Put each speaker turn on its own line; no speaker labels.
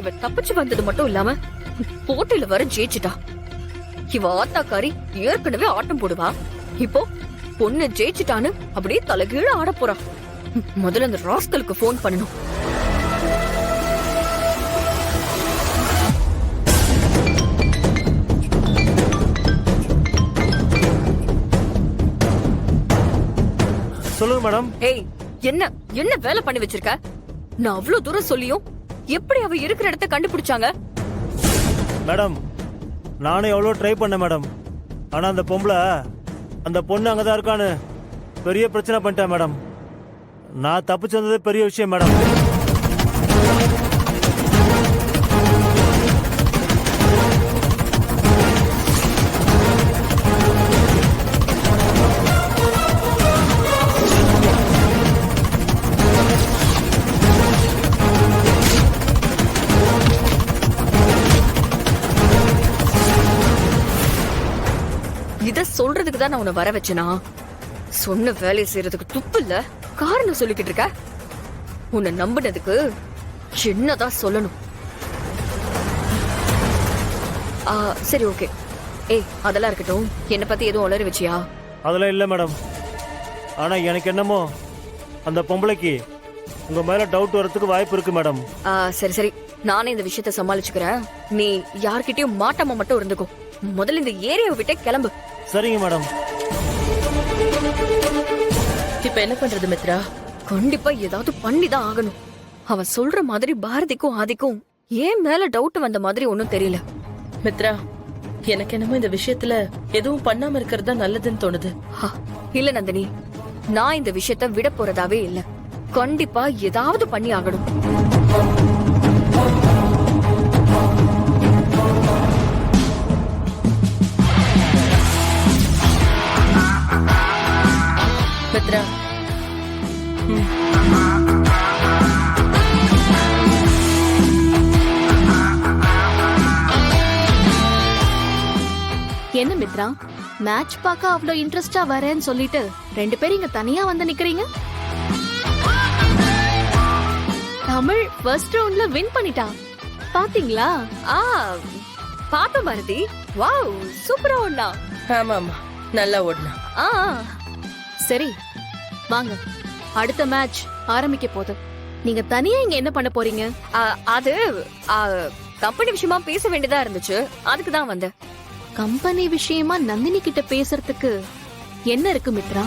இவ தப்பிச்சு வந்தது மட்டும் இல்லாம போட்டியில வர ஜெயிச்சுட்டா. இவ ஆத்தாக்காரி ஏற்கனவே ஆட்டம் போடுவா. இப்போ பொண்ணு ஜெயிச்சுட்டான்னு அப்படியே தலைகீழ ஆட போறா. முதல்ல அந்த ராஸ்கலுக்கு போன் பண்ணணும்.
சொல்லுங்க மேடம்.
ஏய், என்ன என்ன வேலை பண்ணி வச்சிருக்க? நான் அவ்வளவு தூரம் சொல்லியும் எப்படி அவ இருக்கிற இடத்த கண்டுபிடிச்சாங்க?
மேடம், நானும் எவ்வளோ ட்ரை பண்ணேன் மேடம். ஆனா அந்த பொம்பளை அந்த பொண்ணு அங்கதான் இருக்கான்னு பெரிய பிரச்சனை பண்ணிட்டேன் மேடம். நான் தப்பிச்சு வந்தது பெரிய விஷயம் மேடம்.
இத சொல்றதுக்கு தான் நான் உன்னை வர வச்சனா? சொன்ன வேலையை செய்யறதுக்கு துப்பு இல்ல. காரணம் சொல்லிக்கிட்டு இருக்க. உன்னை நம்பினதுக்கு என்னதான் சொல்லணும்? சரி, ஓகே. ஏய், அதெல்லாம் இருக்கட்டும். என்ன பத்தி எதுவும் உளறி வச்சியா?
அதெல்லாம் இல்லை மேடம். ஆனா எனக்கு என்னமோ அந்த பொம்பளைக்கு உங்க மேல டவுட் வரதுக்கு வாய்ப்பு இருக்கு மேடம்.
சரி சரி, நானே இந்த விஷயத்த சமாளிச்சுக்கிறேன். நீ யார்கிட்டயும் மாட்டாம மட்டும் இருந்துக்கோ. முதல்ல இந்த ஏரியாவை விட்டே கிளம்பு.
சரிங்க மேடம்.
இப்ப என்ன பண்றது மித்ரா?
கண்டிப்பா ஏதாவது பண்ணிதான் ஆகணும். அவன் சொல்ற மாதிரி பாரதிக்கும் ஆதிக்கும் ஏன் மேல டவுட் வந்த மாதிரி ஒன்னும் தெரியல.
மித்ரா, எனக்கு என்னமோ இந்த விஷயத்துல எதுவும் பண்ணாம இருக்கிறது தான் நல்லதுன்னு தோணுது.
இல்ல நந்தினி, நான் இந்த விஷயத்த விட போறதாவே இல்ல. கண்டிப்பா ஏதாவது பண்ணி ஆகணும்.
மித்ரா,
என்ன மித்ரா, மேட்ச் பார்க்க அவ்ளோ இன்ட்ரெஸ்டா வரேன்னு சொல்லிட்டு 2 பேரும் இங்க தனியா வந்து நிக்கிறீங்க? தமிழ் ஃபர்ஸ்ட் ரவுண்ட்ல வின் பண்ணிட்டா, பாத்தீங்களா?
பாப்ப பாரதி. வாவ், சூப்பரா ஓடனா.
ஆமா ஆமா, நல்லா ஓடனா.
சரி வாங்க, அடுத்த மேட்ச் ஆரம்பிக்க போகுது. நீங்க தனியா இங்க என்ன பண்ண போறீங்க?
அது கம்பெனி விஷயமா பேச வேண்டியதா இருந்துச்சு, அதுக்கு தான் வந்தேன்.
கம்பெனி விஷயமா நந்தினி கிட்ட பேசுறதுக்கு என்ன இருக்கு மித்ரா?